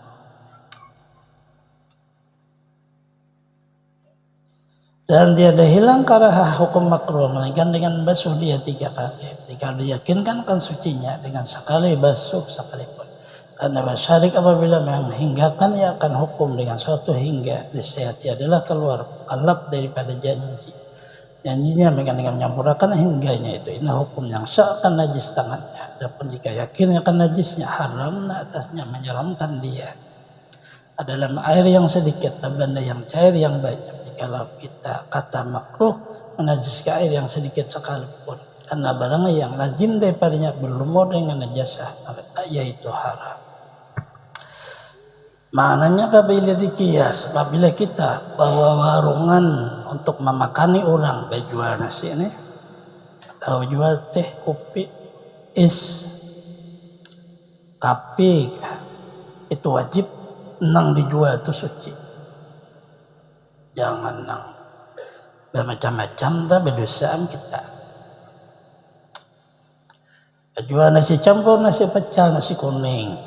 Dan tiada hilang karahah hukum makruh melainkan dengan basuh dia 3 kali. Jika diyakinkan akan sucinya dengan sekali basuh sekalipun. Karena syarik apabila menghinggakan ia akan hukum dengan suatu hingga disehati adalah keluar kalap daripada janji. Janjinya dengan menyampurkan hingganya itu. Ini hukum yang sah akan najis tangannya. Adapun jika yakin akan najisnya haram atasnya menyelamkan dia. Adalah air yang sedikit dan benda yang cair yang banyak. Kalau kita kata makruh menajiskan air yang sedikit sekalipun karena barang yang lazim daripadanya berlumur dengan najasah yaitu haram. Maknanya apabila dikias apabila kita bawa warungan untuk memakani orang jual nasi ini atau jual teh kopi is kapi itu wajib nang dijual itu suci. Jangan nang bermacam-macam tak berdosaan kita. Jual nasi campur, nasi pecel, nasi kuning.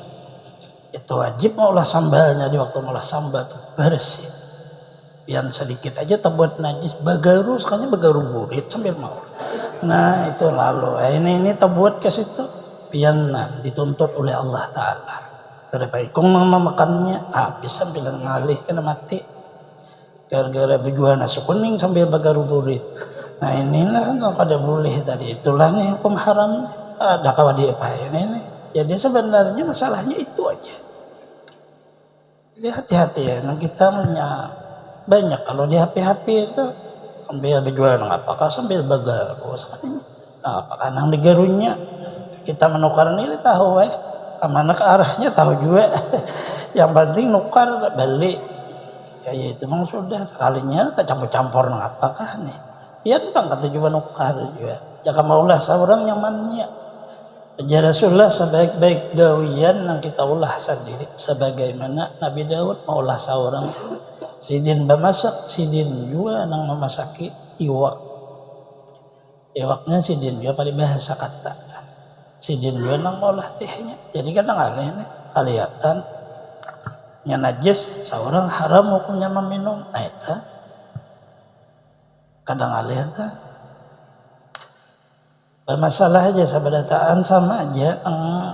Itu wajib mengolah sambalnya di waktu mengolah sambal itu bersih. Biar sedikit aja terbuat najis, bagaru sekalinya bagaru burit sambil mau. Nah itu lalu ini terbuat ke situ, biar dituntut oleh Allah Taala. Daripada ikung memakannya, habis sambil ngalih kena mati. Gara-gara berjual nasi kuning sambil bagaru burit. Nah inilah pada boleh tadi. Itulah nih hukum haram. Ada kawan dia apa ini. Jadi sebenarnya masalahnya itu aja. Jadi hati-hati ya. Nah, kita punya banyak kalau di HP itu sambil berjual apakah sambil bagaru sekalinya. Nah, apakah nang digarunya kita menukar ini tahu kemana ke arahnya tahu juga. Yang penting nukar balik. Ya itu memang sudah sekalinya tak campur-campur apakah nih. Ya bang kata juga nukar juga. Jika maulah seorang nyamannya. Ajar Rasulullah sebaik-baik gawian yang kita ulah sendiri. Sebagaimana Nabi Daud maulah seorang. Sidin bemasak, sidin juga nang memasaki iwak. Iwaknya sidin juga pada bahasa kata. Sidin juga nang maulah tehnya. Jadi kan ngalih nih kelihatan. Yang najis seorang haram hukumnya meminum itu kadang alih itu bermasalah aja sebadataan sama aja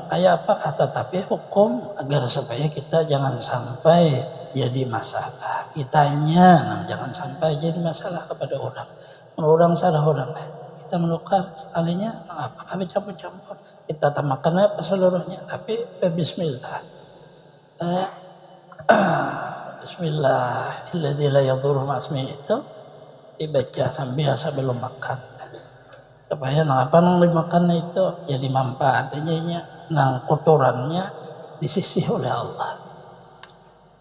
kayak apa kata tapi hukum agar supaya kita jangan sampai jadi masalah kitanya jangan sampai jadi masalah kepada orang salah orang kita menukar sekalinya apa kami campur-campur kita tamakan apa seluruhnya tapi bismillah Bismillahirrahmanirrahim la yadurru ma'asmi itu dibaca sebelum makan supaya apa nang dimakan itu jadi manfaat adanya nang kotorannya disisih oleh Allah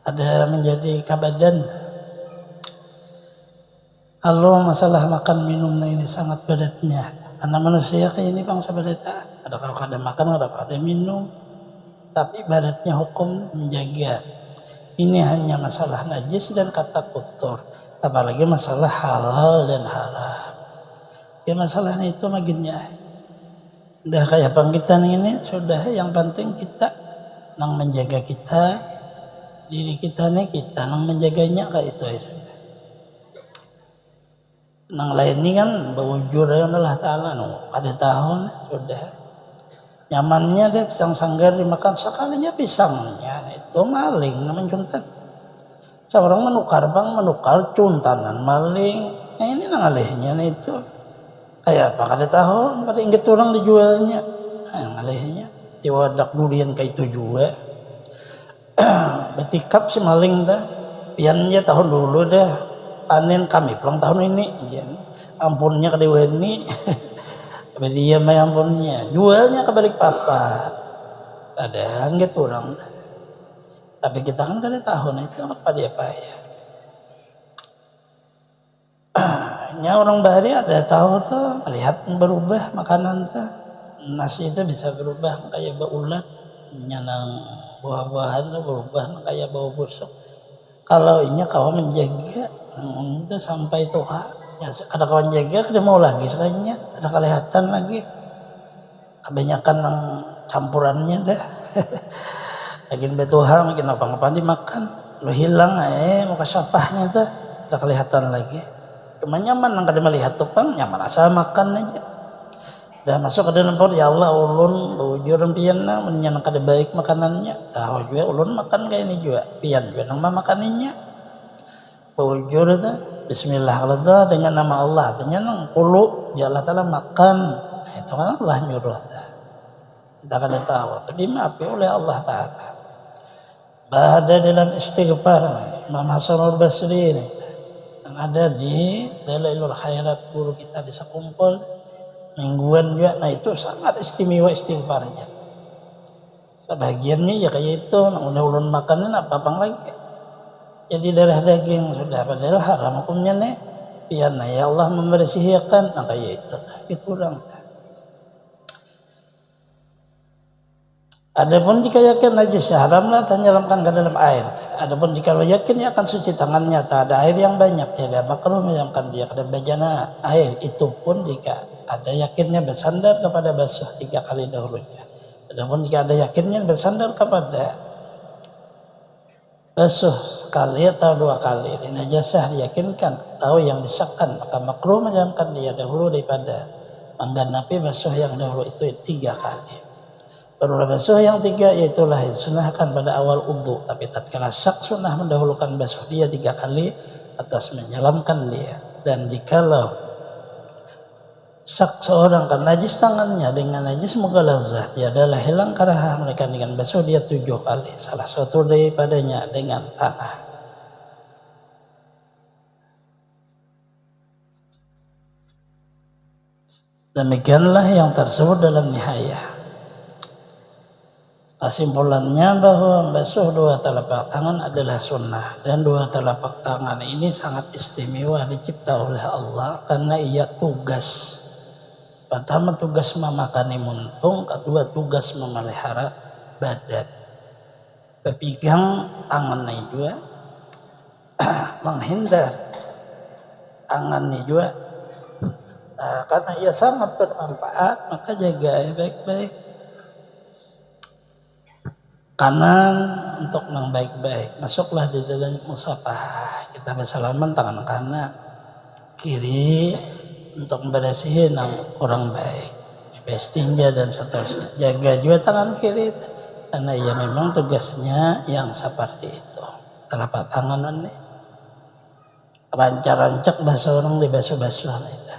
ada menjadi kabadan. Kalau masalah makan minum ini sangat beratnya karena manusia kayak ini bangsa berat ada kalau kada makan ada kada minum tapi beratnya hukum menjaga. Ini hanya masalah najis dan kata kotor. Apalagi masalah halal dan haram. Ya masalahnya itu maginnya. Dah kayak panggitan ini sudah yang penting kita nang menjaga kita. Diri kita nih kita nang menjaganya kayak itu ya. Nang lain ini kan berwujud Allah Ta'ala pada tahun sudah. Nyamannya dia pisang sanggar dimakan sekalinya pisangnya itu maling namanya cuntan. Seorang menukar cuntanan maling. Nah ini ngalihnya itu kayak apa kada tahu pada inget orang dijualnya. Nah ngalihnya diwadak durian kayak itu juga. betikap si maling dah piannya tahun dulu dah panen kami pulang tahun ini ya. Ampunnya ke Deweni dia mah ampunnya jualnya ke balik papan padahal gitu orang dah. Tapi kita kan kada tahu itu apa dia payah. Nya orang bahari ada tahu tuh melihat berubah makanan tuh nasi itu bisa berubah kayak bau ulat nyanang buah-buahan tuh berubah kayak bau busuk. Kalau ini kawan menjaga itu sampai tua ya, ada kawan jaga kada mau lagi sekalinya ada kelihatan lagi kebanyakan yang campurannya dah. Makin betuha makin apa-apa dimakan lo hilang muka sapahnya tuh ada kelihatan lagi. Cuma nyaman nang kada melihat tukang nyaman asal makan aja. Dah masuk ke dalam perut ya Allah ulun bujur pian na menyan kada baik makanannya. Tahu juga ulun makan kayak ini juga pian juga nang makanannya. Bujur tu bismillah kalau tu dengan nama Allah tanya nang kulu ya Allah Taala makan. Itu kan Allah nyuruh dah. Kita kada tahu tadi maafi oleh Allah Taala. Bahada dalam istighfar Imam Hasanul Basri ini yang ada di Dalailul Khairat guru kita di sekumpul mingguan juga, nah itu sangat istimewa istighfarnya. Sebagiannya ya kayak itu, udah ulun makanan apa-apa lagi. Jadi darah daging sudah padahal haram hukumnya nih. Pian ya Allah membersihkan, nah kayak itu orang. Adapun jika yakin najis haram lah tenggelamkan ke dalam air. Adapun jika yakin ya akan suci tangannya, tak ada air yang banyak tidak makruh menyiramkan dia ke bejana air. Itu pun jika ada yakinnya bersandar kepada basuh 3 kali dahulunya. Adapun jika ada yakinnya bersandar kepada basuh sekali atau 2 kali, najasah diyakinkan tahu yang disahkan maka makruh menyiramkan dia dahulu daripada mengganapi basuh yang dahulu itu 3 kali. Barulah basuh yang 3 yaitulah disunahkan pada awal wudu, tapi tatkala syak sunnah mendahulukan basuh dia 3 kali atas menyelamkan dia. Dan jikalau syak seorang kan najis tangannya dengan najis mughalazah tiadalah hilang karahah mereka dengan basuh dia 7 kali, salah satu daripadanya dengan tanah. Demikianlah yang tersebut dalam Nihayah. Kesimpulannya bahwa basuh 2 telapak tangan adalah sunnah dan 2 telapak tangan ini sangat istimewa dicipta oleh Allah karena ia tugas. Pertama tugas memakani muntung, kedua tugas memelihara badan. Pepegang tangannya juga menghindar tangannya juga karena ia sangat bermanfaat maka jaga baik-baik. Kanan untuk yang baik-baik, masuklah di dalam musafah kita bersalaman tangan kanan, kiri untuk membersihin yang kurang baik, istinja dan seterusnya. Jaga juga tangan kiri karena ia memang tugasnya yang seperti itu. Telapak tangan ini rancak-rancak bahasa orang di basuh-basuh itu.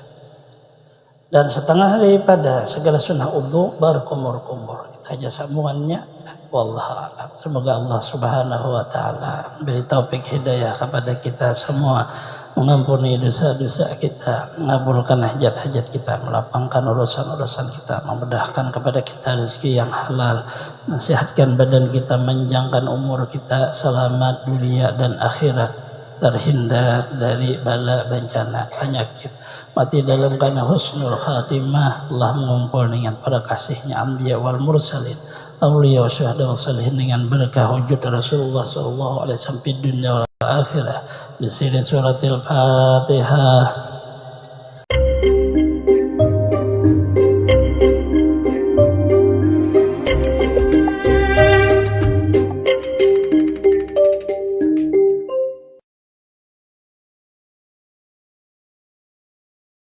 Dan setengah daripada segala sunnah wudu baru kumur-kumur. Itu saja sambungannya. Wallahu a'lam. Semoga Allah Subhanahu wa taala beri taufik hidayah kepada kita semua, mengampuni dosa-dosa kita, mengabulkan hajat-hajat kita, melapangkan urusan-urusan kita, memudahkan kepada kita rezeki yang halal, mensehatkan badan kita, menjangan umur kita, selamat dunia dan akhirat, terhindar dari bala bencana penyakit, mati dalam kana husnul khatimah. Allah mengumpul dengan para kasihnya anbiya wal mursalin, awliya wa syuhada wa salihin dengan berkah wujud Rasulullah sallallahu alaihi wasallam di dunia wal akhirah. Bismillahirrahmanirrahim. Fatihah.